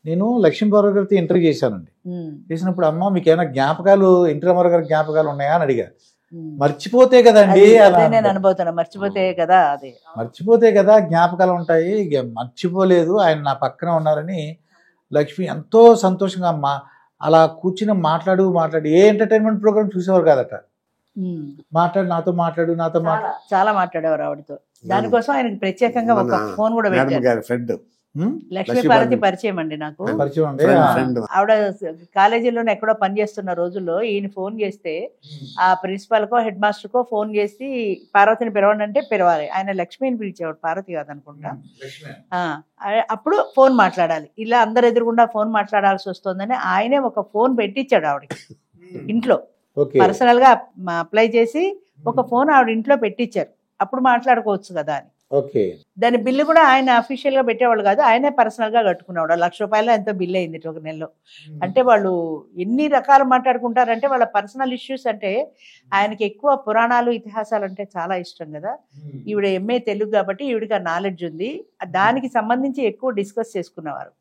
నేను లక్ష్మీపార్వతి గారితో ఇంటర్వ్యూ చేశానండి. చేసినప్పుడు అమ్మ మీకు ఏమైనా జ్ఞాపకాలు ఎన్టీ రామారావు గారి జ్ఞాపకాలు ఉన్నాయా అని అడిగా. మర్చిపోతే కదండి నేను అనుభూతున్నా, మర్చిపోతే కదా, అది మర్చిపోతే కదా జ్ఞాపకాలు ఉంటాయి, మర్చిపోలేదు, ఆయన నా పక్కన ఉన్నారని లక్ష్మి ఎంతో సంతోషంగా అమ్మ అలా కూర్చుని మాట్లాడి ఏ ఎంటర్టైన్మెంట్ ప్రోగ్రామ్ చూసేవారు కాదట. నాతో మాట్లాడు చాలా మాట్లాడేవారు ఆవిడతో. దానికోసం ఆయనకి ప్రత్యేకంగా ఒక ఫోన్ కూడా పెట్టారు. ఫ్రెండ్ లక్ష్మీపార్వతి పరిచయం అండి నాకు. ఆవిడ కాలేజీలోనే ఎక్కడో పనిచేస్తున్న రోజుల్లో ఈయన ఫోన్ చేస్తే ఆ ప్రిన్సిపాల్ కో హెడ్ మాస్టర్ కో ఫోన్ చేసి పార్వతిని పిలవండి అంటే పిలవాలి. ఆయన లక్ష్మిని పిలిచేవాడు, పార్వతి కాదనుకుంటా. అప్పుడు ఫోన్ మాట్లాడాలి, ఇలా అందరు ఎదురుగుండా ఫోన్ మాట్లాడాల్సి వస్తుందని ఆయనే ఒక ఫోన్ పెట్టించాడు ఆవిడకి ఇంట్లో. పర్సనల్ గా అప్లై చేసి ఒక ఫోన్ ఆవిడ ఇంట్లో పెట్టించారు, అప్పుడు మాట్లాడుకోవచ్చు కదా అని. దాని బిల్లు కూడా ఆయన అఫీషియల్ గా పెట్టేవాళ్ళు కాదు, ఆయనే పర్సనల్ గా కట్టుకునేవాడు. ₹1,00,000 ఎంతో బిల్లు అయింది ఒక నెలలో. అంటే వాళ్ళు ఎన్ని రకాలు మాట్లాడుకుంటారంటే వాళ్ళ పర్సనల్ ఇష్యూస్. అంటే ఆయనకి ఎక్కువ పురాణాలు ఇతిహాసాలు అంటే చాలా ఇష్టం కదా. ఈవిడ MA తెలుగు కాబట్టి ఈవిడికి ఆ నాలెడ్జ్ ఉంది, దానికి సంబంధించి ఎక్కువ డిస్కస్ చేసుకునేవారు.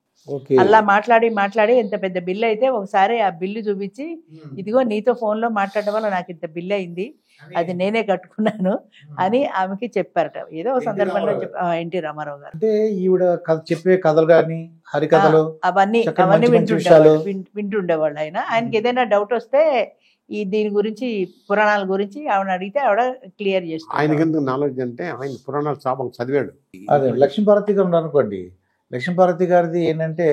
అలా మాట్లాడి ఎంత పెద్ద బిల్లు అయితే ఒకసారి ఆ బిల్లు చూపించి, ఇదిగో నీతో ఫోన్ లో మాట్లాడడం వల్ల నాకు ఇంత బిల్లు అయింది, అది నేనే కట్టుకున్నాను అని ఆమెకి చెప్పారట. ఏదో ఒక సందర్భంలో ఎన్టీ రామారావు గారు. అంటే ఈవిడ చెప్పే కథలు కానీ హరికథలు అవన్నీ వింటుండేవాళ్ళు. ఆయనకి ఏదైనా డౌట్ వస్తే దీని గురించి పురాణాల గురించి ఆవిడ అడిగితే ఆవిడ క్లియర్ చేస్తారు. ఆయనకి ఎందుకు నాలెడ్జ్ అంటే ఆయన పురాణాలు చాలా చదివాడు. అదే లక్ష్మీపార్వతి గారు అనుకోండి, లక్ష్మీపార్వతి గారిది ఏంటంటే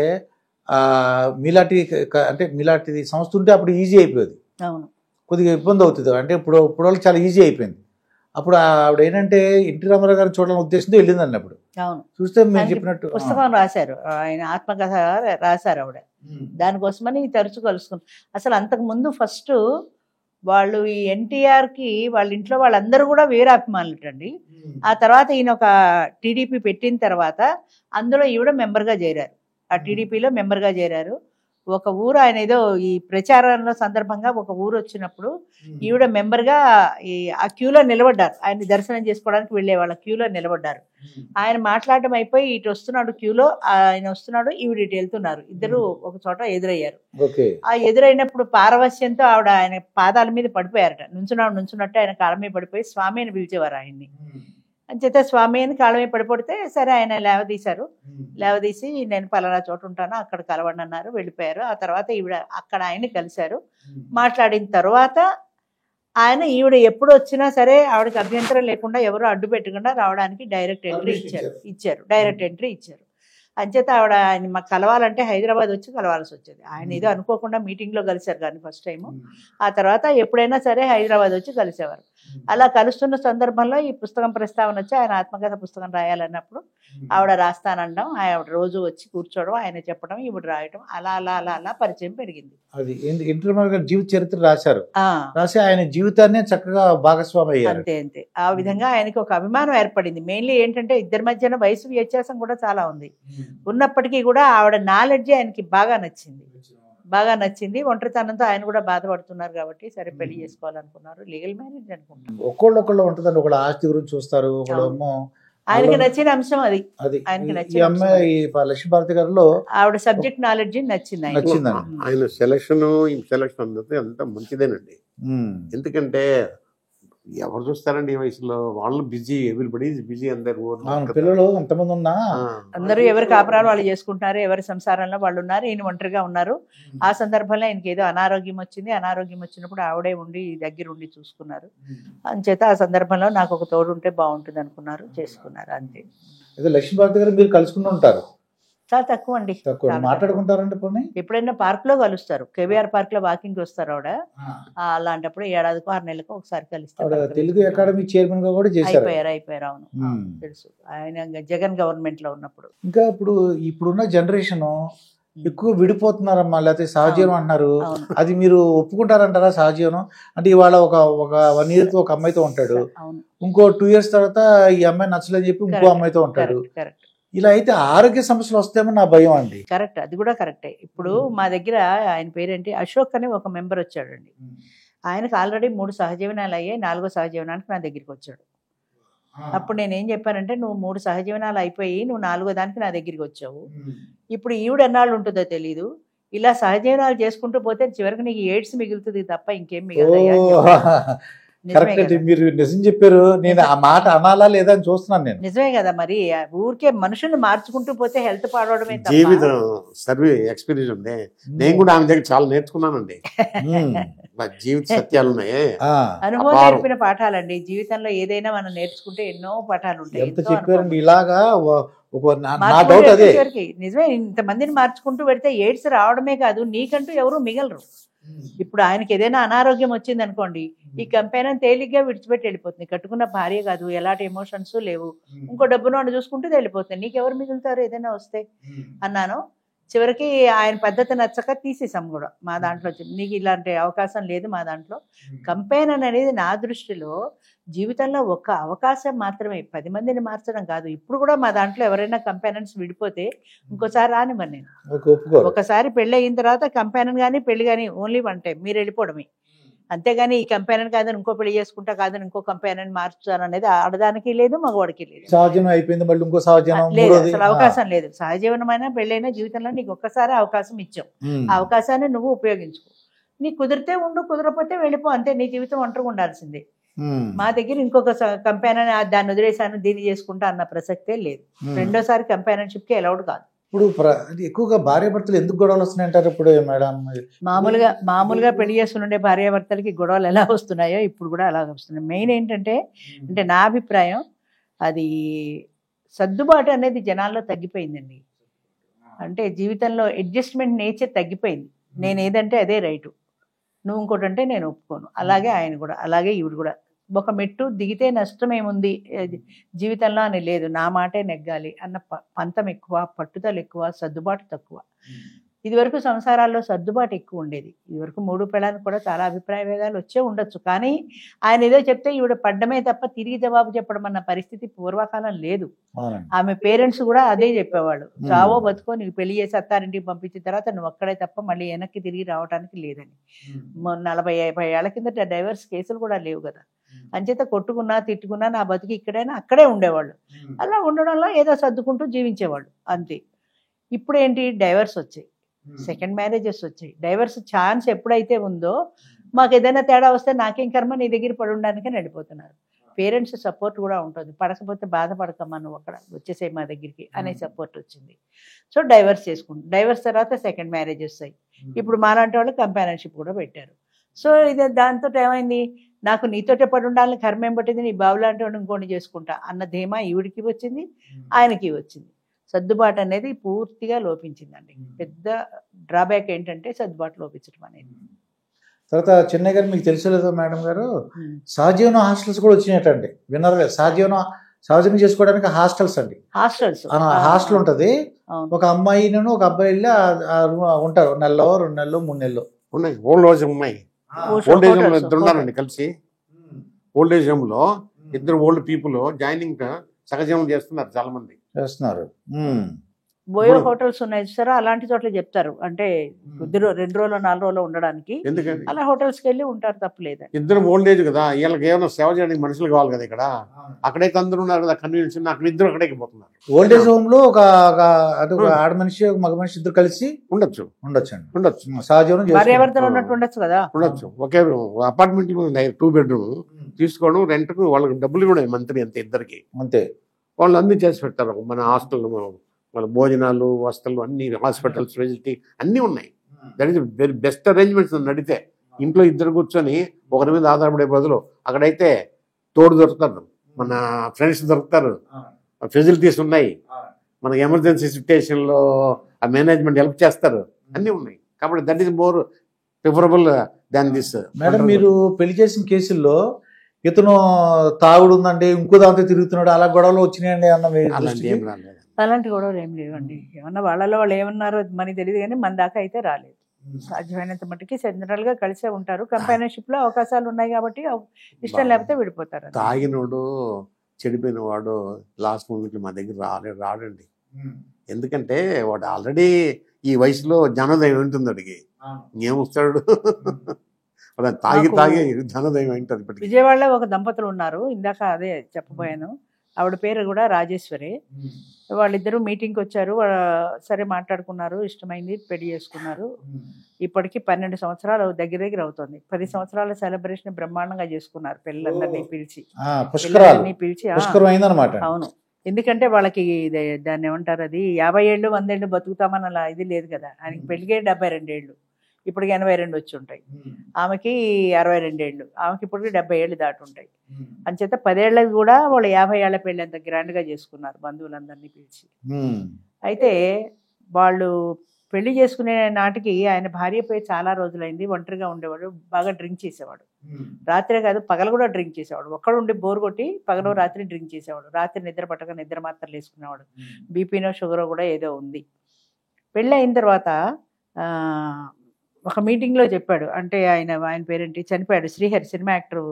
మీలాంటిది సంస్థ ఉంటే అప్పుడు ఈజీ అయిపోయేది. అవును, కొద్దిగా ఇబ్బంది అవుతుంది. అంటే ఇప్పుడు వాళ్ళకి చాలా ఈజీ అయిపోయింది. అప్పుడు ఆవిడ ఏంటంటే ఎన్టీ రామారావు గారిని చూడాలని ఉద్దేశంతో వెళ్ళింది అన్నప్పుడు. అవును, చూస్తే మీరు చెప్పినట్టు పుస్తకం రాశారు, ఆయన ఆత్మకథ రాశారు ఆవిడ. దానికోసమని తరచు కలుసుకున్నాం. అసలు అంతకు ముందు ఫస్ట్ వాళ్ళు ఈ ఎన్టీఆర్కి వాళ్ళ ఇంట్లో వాళ్ళందరూ కూడా వీరాభిమానులటండి. ఆ తర్వాత ఈయన ఒక టీడీపీ పెట్టిన తర్వాత అందులో ఈవిడ మెంబర్గా చేరారు, ఆ టీడీపీలో మెంబర్గా చేరారు. ఒక ఊరు ఆయన ఏదో ఈ ప్రచారంలో సందర్భంగా ఒక ఊరు వచ్చినప్పుడు ఈవిడ మెంబర్గా ఆ క్యూలో నిలబడ్డారు. ఆయన దర్శనం చేసుకోవడానికి వెళ్ళే వాళ్ళ క్యూలో నిలబడ్డారు. ఆయన మాట్లాడడం అయిపోయి ఇటు వస్తున్నాడు క్యూలో, ఆయన వస్తున్నాడు, ఈవిడ ఇటు వెళ్తున్నారు. ఇద్దరు ఒక చోట ఎదురయ్యారు. ఆ ఎదురైనప్పుడు పారవస్యంతో ఆవిడ ఆయన పాదాల మీద పడిపోయారట. నుంచున్నట్టు ఆయన కాళ్ళ మీద పడిపోయి స్వామి అని పిలిచేవారు ఆయన్ని. అంచేత స్వామి అని కాళ్ళ మీద పడిపోతే సరే ఆయన లేవదీసి నేను పలానా చోట ఉంటాను అక్కడ కలవండి అన్నారు, వెళ్ళిపోయారు. ఆ తర్వాత ఈవిడ అక్కడ ఆయన్ని కలిశారు. మాట్లాడిన తర్వాత ఆయన ఈవిడ ఎప్పుడు వచ్చినా సరే ఆవిడకి అభ్యంతరం లేకుండా ఎవరు అడ్డు పెట్టకుండా రావడానికి డైరెక్ట్ ఎంట్రీ ఇచ్చారు. అంచేత ఆవిడ ఆయన మాకు కలవాలంటే హైదరాబాద్ వచ్చి కలవాల్సి వచ్చేది. ఆయన ఏదో అనుకోకుండా మీటింగ్లో కలిశారు కానీ ఫస్ట్ టైము. ఆ తర్వాత ఎప్పుడైనా సరే హైదరాబాద్ వచ్చి కలిసేవారు. అలా కలుస్తున్న సందర్భంలో ఈ పుస్తకం ప్రస్తావన వచ్చి ఆయన ఆత్మకథ పుస్తకం రాయాలన్నప్పుడు ఆవిడ రాస్తానడం, ఆవిడ రోజు వచ్చి కూర్చోవడం, ఆయన చెప్పడం, ఈవిడ రాయడం, అలా పరిచయం పెరిగింది. అది ఎన్టీ రామారావు గారి జీవిత చరిత్ర రాసి ఆయన జీవితాన్ని చక్కగా భాగస్వామి అయ్యారు. అంతే ఆ విధంగా ఆయనకి ఒక అభిమానం ఏర్పడింది. మెయిన్లీ ఏంటంటే ఇద్దరి మధ్యన వయసు వ్యత్యాసం కూడా చాలా ఉంది. ఉన్నప్పటికీ కూడా ఆవిడ నాలెడ్జ్ ఆయనకి బాగా నచ్చింది. ఒంటరితనంతో ఆయన కూడా బాధపడుతున్నారు కాబట్టి సరే పెళ్లి చేసుకోవాలనుకున్నారు. లీగల్ మ్యారేజ్ అనుకుంటారు. ఒకళ్ళు ఉంటుందండి, ఒకళ్ళ ఆస్తి గురించి చూస్తారు, ఒకళ్ళేమో ఆయనకి నచ్చిన అంశం అది. ఆయనకి నచ్చిన లక్ష్మీపార్వతి గారిలో ఆవిడ సబ్జెక్ట్ నాలెడ్జ్ నచ్చింది. ఆయన సెలక్షన్ అన్నది అంతా మంచిదేనండి. ఎందుకంటే ఎవరు చూస్తారండి ఈ వయసులో, వాళ్ళు బిజీ, ఎవ్రీబడీ బిజీ. అందరు పిల్లలు ఎంతమంది ఉన్నా అందరూ ఎవరి కాపురాలు వాళ్ళు చేసుకుంటున్నారు, ఎవరి సంసారంలో వాళ్ళు ఉన్నారు. ఈయన ఒంటరిగా ఉన్నారు. ఆ సందర్భంలో ఆయనకి ఏదో అనారోగ్యం వచ్చినప్పుడు ఆవిడే ఉండి దగ్గర ఉండి చూసుకున్నారు. అంచేత ఆ సందర్భంలో నాకు ఒక తోడు ఉంటే బాగుంటుంది అనుకున్నారు, చేసుకున్నారు. అంతే. లక్ష్మీపార్వతి గారు మీరు కలుసుకుంటూ ఉంటారు? చాలా తక్కువ అండి. మాట్లాడుకుంటారండి. ఎప్పుడైనా పార్క్ లో కలుస్తారు, కేబీఆర్ పార్క్ లో వాకింగ్ వస్తారు ఆవిడ. అలాంటప్పుడు 6 నెలలకు ఒకసారి కలుస్తారు. తెలుగు అకాడమీ చైర్మన్ గా కూడా చేశారు. అయిపోయారు. అవును, తెలుసు. ఆయన జగన్ గవర్నమెంట్ లో ఉన్నప్పుడు. ఇంకా ఇప్పుడున్న జనరేషన్ ఎక్కువ విడిపోతున్నారమ్మా, లేకపోతే సహజీవనం అంటున్నారు. అది మీరు ఒప్పుకుంటారంటారా? సహజీవనం అంటే ఇవాళ ఒక 1 year తో ఒక అమ్మాయితో ఉంటాడు, ఇంకో 2 years తర్వాత ఈ అమ్మాయి నచ్చలేదని చెప్పి ఇంకో అమ్మాయితో ఉంటాడు. ఇలా అయితే ఆరోగ్య సమస్యలు వస్తాయేమో నా భయం అండి. కరెక్ట్, అది కూడా కరెక్టే. ఇప్పుడు మా దగ్గర ఆయన పేరేంటి, అశోక్ అని ఒక మెంబర్ వచ్చాడండి. ఆయనకు ఆల్రెడీ 3 సహజీవనాలు అయ్యాయి, 4వ సహజీవనానికి నా దగ్గరికి వచ్చాడు. అప్పుడు నేనేం చెప్పానంటే, నువ్వు 3 సహజీవనాలు అయిపోయి నువ్వు 4వ దానికి నా దగ్గరికి వచ్చావు. ఇప్పుడు ఈవిడ ఎన్నాళ్ళు ఉంటుందో తెలీదు. ఇలా సహజీవనాలు చేసుకుంటూ పోతే చివరికి నీకు ఎయిడ్స్ మిగులుతుంది తప్ప ఇంకేం మిగలదయ్యా అని చెప్పాను. నిజమే కరెక్ట్ కదా, మీరు నిజం చెప్పారు. నేను ఆ మాట అనాలా లేదా అని చూస్తున్నాను నేను. నిజమే కదా. మరి ఊరికే మనుషుల్ని మార్చుకుంటూ పోతే హెల్త్ పాడవడమే తప్ప. జీవితం సర్వే ఎక్స్పీరియన్స్ ఉంది. నేను కూడా ఆమె దగ్గర చాలా నేర్చుకున్నానండి. జీవిత సత్యాలు ఉన్నాయి. అనుభవం నేర్పిన పాఠాలండి. జీవితంలో ఏదైనా మనం నేర్చుకుంటే ఎన్నో పాఠాలు ఉంటాయి. ఎంత చెప్పారండి ఇలాగా. నా డౌట్ అదే, నిజమే. ఇంతమందిని మార్చుకుంటూ పెడితే ఎయిడ్స్ రావడమే కాదు, నీకంటూ ఎవరు మిగలరు. ఇప్పుడు ఆయనకి ఏదైనా అనారోగ్యం వచ్చింది అనుకోండి, ఈ కంపెనీ తేలిగ్గా విడిచిపెట్టి వెళ్ళిపోతుంది. కట్టుకున్న భార్య కాదు, ఎలాంటి ఎమోషన్స్ లేవు, ఇంకో డబ్బును చూసుకుంటూ వెళ్ళిపోతుంది. నీకెవరు మిగులుతారు ఏదైనా వస్తే అన్నాను. చివరికి ఆయన పద్ధతి నచ్చక తీసేసాం కూడా మా దాంట్లో. నీకు ఇలాంటి అవకాశం లేదు మా దాంట్లో. కంపెయిన్ అనేది నా దృష్టిలో జీవితంలో ఒక అవకాశం మాత్రమే, 10 మందిని మార్చడం కాదు. ఇప్పుడు కూడా మా దాంట్లో ఎవరైనా కంపెయినర్స్ విడిపోతే ఇంకోసారి రానివ్వను నేను. ఒకసారి పెళ్ళి అయిన తర్వాత కంపెయినర్ కానీ పెళ్లి కానీ ఓన్లీ 1 టైం మీరు వెళ్ళిపోవడమే. అంతేగాని ఈ కంపెయినర్ కాదని ఇంకో పెళ్లి చేసుకుంటా కాదని ఇంకో కంపెయినర్ మార్చాను అనేది ఆడదానికి లేదు, మగవాడికి లేదు. సహజీవనం అయిపోయింది, మళ్ళీ ఇంకో సహజీవనం లేదు, అసలు అవకాశం లేదు. సహజీవనమైన పెళ్ళైనా జీవితంలో నీకు ఒక్కసారి అవకాశం ఇచ్చావు, ఆ అవకాశాన్ని నువ్వు ఉపయోగించుకో. నీకు కుదిరితే ఉండు, కుదరకపోతే వెళ్ళిపో, అంతే. నీ జీవితం ఒంటరిగా ఉండాల్సిందే. మా దగ్గర ఇంకొక కంపెయినర్ దాన్ని వదిలేసాను దీన్ని చేసుకుంటా అన్న ప్రసక్తే లేదు. రెండోసారి కంపెయినర్షిప్ కి అలౌడ్ కాదు. ఇప్పుడు ఎక్కువగా భార్యాభర్తలు ఎందుకు గొడవలు వస్తున్నాయంటారు ఇప్పుడు మేడం? మామూలుగా పెళ్లి చేసుకునే భార్యాభర్తలకి గొడవలు ఎలా వస్తున్నాయో ఇప్పుడు కూడా అలాగే వస్తున్నాయి. మెయిన్ ఏంటంటే, అంటే నా అభిప్రాయం, అది సర్దుబాటు అనేది జనాల్లో తగ్గిపోయిందండి. అంటే జీవితంలో అడ్జస్ట్మెంట్ నేచర్ తగ్గిపోయింది. నేను ఏదంటే అదే రైటు, నువ్వు ఇంకోటి అంటే నేను ఒప్పుకోను. అలాగే ఆయన కూడా, అలాగే ఈవిడ కూడా. ఒక మెట్టు దిగితే నష్టం ఏముంది జీవితంలో అని లేదు, నా మాటే నెగ్గాలి అన్న పంతం ఎక్కువ, పట్టుదల ఎక్కువ, సర్దుబాటు తక్కువ. ఇదివరకు సంసారాల్లో సర్దుబాటు ఎక్కువ ఉండేది. ఇదివరకు 3 పెళ్ళానికి కూడా చాలా అభిప్రాయ భేదాలు వచ్చే ఉండొచ్చు. కానీ ఆయన ఏదో చెప్తే ఈవిడ పడ్డమే తప్ప తిరిగి జవాబు చెప్పడం అన్న పరిస్థితి పూర్వకాలం లేదు. ఆమె పేరెంట్స్ కూడా అదే చెప్పేవాళ్ళు, చావో బతుకో నీకు పెళ్లి చేసి అత్తారింటికి పంపించిన తర్వాత నువ్వు అక్కడే తప్ప మళ్ళీ వెనక్కి తిరిగి రావడానికి లేదని. 40-50 ఏళ్ల కిందట డైవర్స్ కేసులు కూడా లేవు కదా. అంచేత కొట్టుకున్నా తిట్టుకున్నా నా బతికి ఇక్కడైనా అక్కడే ఉండేవాళ్ళు. అలా ఉండడంలో ఏదో సర్దుకుంటూ జీవించేవాళ్ళు అంతే. ఇప్పుడు ఏంటి, డైవర్స్ వచ్చాయి, సెకండ్ మ్యారేజెస్ వచ్చాయి. డైవర్స్ ఛాన్స్ ఎప్పుడైతే ఉందో, మాకు ఏదైనా తేడా వస్తే నాకేం కర్మ, నీ దగ్గర పడి ఉండడానికని వెళ్ళిపోతున్నారు. పేరెంట్స్ సపోర్ట్ కూడా ఉంటుంది, పడకపోతే బాధపడకమ్మా నువ్వు అక్కడ వచ్చేసే మా దగ్గరికి అనే సపోర్ట్ వచ్చింది. సో డైవర్స్ చేసుకుంటాం. డైవర్స్ తర్వాత సెకండ్ మ్యారేజెస్ అయ్యి ఇప్పుడు మాలాంటి వాళ్ళు కంపానియన్షిప్ కూడా పెట్టారు. సో ఇది దాంతో ఏమైంది, నాకు నీతోటే పడి ఉండాలని కర్మ ఏం పట్టింది, నీ బావులాంటి వాడు ఇంకోటి చేసుకుంటా అన్న ధీమా ఈవిడికి వచ్చింది, ఆయనకి వచ్చింది. సర్దుబాటు అనేది పూర్తిగా లోపించిందండి. పెద్ద డ్రాబ్యాక్ ఏంటంటే సర్దుబాటు లోపించడం అనేది. తర్వాత చెన్నై గారు మీకు తెలుసలేదో మేడం గారు, సహజీవన హాస్టల్స్ కూడా వచ్చినాయటండి, విన్నారు కదా? సహజీవనం చేసుకోవడానికి హాస్టల్స్ అండి. హాస్టల్ ఉంటది, ఒక అమ్మాయిను ఒక అబ్బాయి వెళ్ళి ఉంటారు, 1 నెలలో 2 నెలలు 3 నెలలు ఉన్నాయి. ఓల్డ్ ఏజ్ ఉన్నాయి, ఓల్డ్ ఏజ్ హోమ్ లో 2 ఉన్నారండి కలిసి. ఓల్డ్ ఏజ్ హోమ్ లో 2 ఓల్డ్ పీపుల్ జాయినింగ్ సహజీవనం చేస్తున్నారు, చాలా మంది చేస్తున్నారు. బోయో హోటల్స్ ఉన్నాయి చూసారా, అలాంటి చోట్ల చెప్తారు. అంటే 2 రోజులు 4 రోజులు ఉండడానికి అలా హోటల్స్కి వెళ్ళి ఉంటారు, తప్పలేదు. 2 ఓల్డ్ ఏజ్ కదా, వీళ్ళకి ఏమైనా సేవ చేయడానికి మనుషులు కావాలి కదా. ఇక్కడ అక్కడైతే అందరూ ఉన్నారు కదా, కన్వీనియన్స్, అక్కడ 2 అక్కడికి పోతున్నారు. ఓల్డ్ ఏజ్ హోమ్ లో ఒక ఆడ మనిషి ఒక మగ మనిషి 2 కలిసి ఉండొచ్చు. సహజీవనం భార్యాభర్తలు ఉన్నట్టు ఉండొచ్చు కదా, ఉండొచ్చు. ఒకే అపార్ట్మెంట్ 2 బెడ్రూమ్ తీసుకోవడం, రెంట్ కు వాళ్ళకి డబ్బులు కూడా మంత్లీ అంతే, 2కి అంతే. వాళ్ళు అన్ని చేసి పెడతారు. మన హాస్టల్ వాళ్ళ భోజనాలు, వస్తువులు అన్ని, హాస్పిటల్స్ ఫెసిలిటీ అన్నీ ఉన్నాయి. That is very best arrangements నడితే. ఇంట్లో 2 కూర్చొని ఒకరి మీద ఆధారపడే బదులు అక్కడైతే తోడు దొరుకుతారు, మన ఫ్రెండ్స్ దొరుకుతారు, ఫెసిలిటీస్ ఉన్నాయి, మనకి ఎమర్జెన్సీ సిచ్యువేషన్లో ఆ మేనేజ్మెంట్ హెల్ప్ చేస్తారు, అన్నీ ఉన్నాయి. కాబట్టి that is more preferable than this. Madam, మీరు పెళ్లి చేసిన కేసుల్లో ఇతను తాగుడు ఉందండి, ఇంకో దాంతో తిరుగుతున్నాడు, అలా గొడవలు వచ్చినాయండి అన్న? అలాంటి గొడవలు ఏం లేవండి. ఏమన్నా వాళ్ళలో వాళ్ళు ఏమన్నారో మనకి తెలియదు, కానీ మన దాకా అయితే రాలేదు. సాధ్యమైనంత మట్టుకి సెంట్రల్ గా కలిసే ఉంటారు. కంపానియన్షిప్ లో అవకాశాలు ఉన్నాయి కాబట్టి ఇష్టం లేకపోతే విడిపోతారు. తాగినోడు చెడిపోయిన వాడు లాస్ట్ మూమెంట్ మా దగ్గర రాడండి. ఎందుకంటే వాడు ఆల్రెడీ ఈ వయసులో జ్ఞానోదయం ఉంటుంది, అడిగి ఇంకేమొస్తాడు. తాగి తాగి ధనదయం ఏంటది ఇప్పటికి. విజయవాడలో ఒక దంపతులు ఉన్నారు, ఇందాక అదే చెప్పబోయాను. ఆవిడ పేరు కూడా రాజేశ్వరి. వాళ్ళిద్దరూ మీటింగ్కి వచ్చారు, సరే మాట్లాడుకున్నారు, ఇష్టమైంది, పెళ్లి చేసుకున్నారు. ఇప్పటికి 12 సంవత్సరాలు దగ్గర దగ్గర అవుతుంది. 10 సంవత్సరాల సెలబ్రేషన్ బ్రహ్మాండంగా చేసుకున్నారు, పిల్లలందరినీ పిలిచి. అవును, ఎందుకంటే వాళ్ళకి దాన్ని ఏమంటారు, అది 50 ఏళ్ళు 100 ఏళ్ళు బతుకుతామని అలా ఇది లేదు కదా. ఆయనకి పెళ్ళికే 72 ఏళ్ళు, ఇప్పటికి 82 వచ్చి ఉంటాయి. ఆమెకి 62 ఏళ్ళు, ఆమెకి ఇప్పటికి 70 ఏళ్ళు దాటి ఉంటాయి. అంచేత 10 ఏళ్ళకి కూడా వాళ్ళు 50 ఏళ్ల పెళ్ళి అంత గ్రాండ్గా చేసుకున్నారు, బంధువులందరినీ పిలిచి. అయితే వాళ్ళు పెళ్లి చేసుకునే నాటికి ఆయన భార్యపై చాలా రోజులైంది, ఒంటరిగా ఉండేవాడు, బాగా డ్రింక్ చేసేవాడు. రాత్రే కాదు పగలు కూడా డ్రింక్ చేసేవాడు. ఒక్కడు ఉండి బోర్ కొట్టి పగలు రాత్రి డ్రింక్ చేసేవాడు. రాత్రి నిద్ర పట్టక నిద్ర మాత్రలు వేసుకునేవాడు. బీపీనో షుగరో కూడా ఏదో ఉంది. పెళ్ళి అయిన తర్వాత ఒక మీటింగ్లో చెప్పాడు, అంటే ఆయన పేరేంటి, చనిపోయాడు, శ్రీహరి సినిమా యాక్టర్,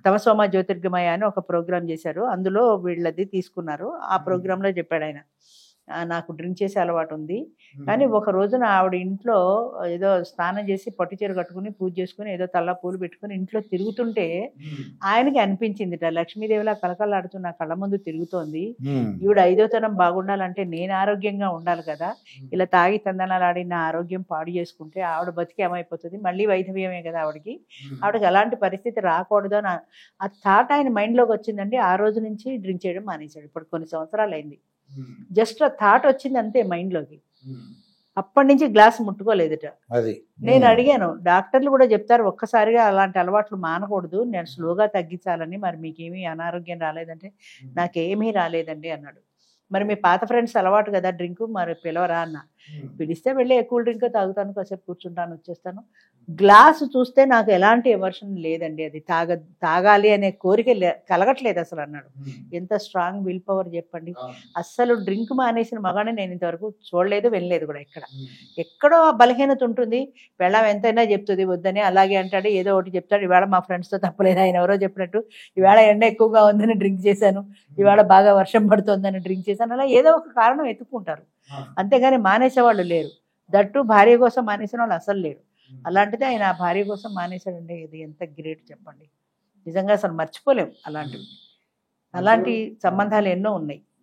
తమసోమ జ్యోతిర్గమయ అని ఒక ప్రోగ్రామ్ చేశారు, అందులో వీళ్ళది తీసుకున్నారు. ఆ ప్రోగ్రాంలో చెప్పాడు ఆయన, నాకు డ్రింక్ చేసే అలవాటు ఉంది, కానీ ఒక రోజున ఆవిడ ఇంట్లో ఏదో స్నానం చేసి పట్టు చీర కట్టుకుని పూజ చేసుకుని ఏదో తల్ల పూలు పెట్టుకుని ఇంట్లో తిరుగుతుంటే ఆయనకి అనిపించిందిట, లక్ష్మీదేవిలా కలకలాడుతూ నా కళ్ళ ముందు తిరుగుతోంది, ఈవిడ 5వ తరం బాగుండాలంటే నేను ఆరోగ్యంగా ఉండాలి కదా, ఇలా తాగి తందనాలాడి నా ఆరోగ్యం పాడు చేసుకుంటే ఆవిడ బతికి ఏమైపోతుంది, మళ్ళీ వైధవ్యమే కదా ఆవిడకి అలాంటి పరిస్థితి రాకూడదు అని ఆ థాట్ ఆయన మైండ్లోకి వచ్చిందండి. ఆ రోజు నుంచి డ్రింక్ చేయడం మానేశాడు. ఇప్పుడు కొన్ని సంవత్సరాలు అయింది. జస్ట్ ఆ థాట్ వచ్చింది అంతే మైండ్లోకి, అప్పటి నుంచి గ్లాస్ ముట్టుకోలేదుట. నేను అడిగాను, డాక్టర్లు కూడా చెప్తారు ఒక్కసారిగా అలాంటి అలవాట్లు మానకూడదు, నేను స్లోగా తగ్గించాలని, మరి మీకేమీ అనారోగ్యం రాలేదంటే నాకేమీ రాలేదండి అన్నాడు. మరి మీ పాత ఫ్రెండ్స్ అలవాటు కదా డ్రింక్, మరి పిలవరా అన్న. పిలిస్తే వెళ్ళి ఎక్కువ డ్రింక్ తాగుతాను, కాసేపు కూర్చుంటాను, వచ్చేస్తాను. గ్లాసు చూస్తే నాకు ఎలాంటి ఎవర్షన్ లేదండి, అది తాగాలి అనే కోరిక కలగట్లేదు అసలు అన్నాడు. ఎంత స్ట్రాంగ్ విల్ పవర్ చెప్పండి. అస్సలు డ్రింక్ మానేసిన మగానే నేను ఇంతవరకు చూడలేదు, వెళ్ళలేదు కూడా. ఎక్కడో ఆ బలహీనత ఉంటుంది. పెళ్ళాం ఎంతైనా చెప్తుంది వద్దని, అలాగే అంటాడు, ఏదో ఒకటి చెప్తాడు. ఇవాళ మా ఫ్రెండ్స్తో తప్పలేదు, ఆయన ఎవరో చెప్పినట్టు, ఇవాళ ఎండ ఎక్కువగా ఉందని డ్రింక్ చేశాను, ఇవాళ బాగా వర్షం పడుతుందని డ్రింక్ చేశాను, అలా ఏదో ఒక కారణం ఎత్తుకుంటారు, అంతేగాని మానేసేవాళ్ళు లేరు. దట్టు భార్య కోసం మానేసిన వాళ్ళు అసలు లేరు. అలాంటిది ఆయన ఆ భార్య కోసం మానేశాడంటే ఇది ఎంత గ్రేట్ చెప్పండి. నిజంగా అసలు మర్చిపోలేము అలాంటివి. అలాంటి సంబంధాలు ఎన్నో ఉన్నాయి.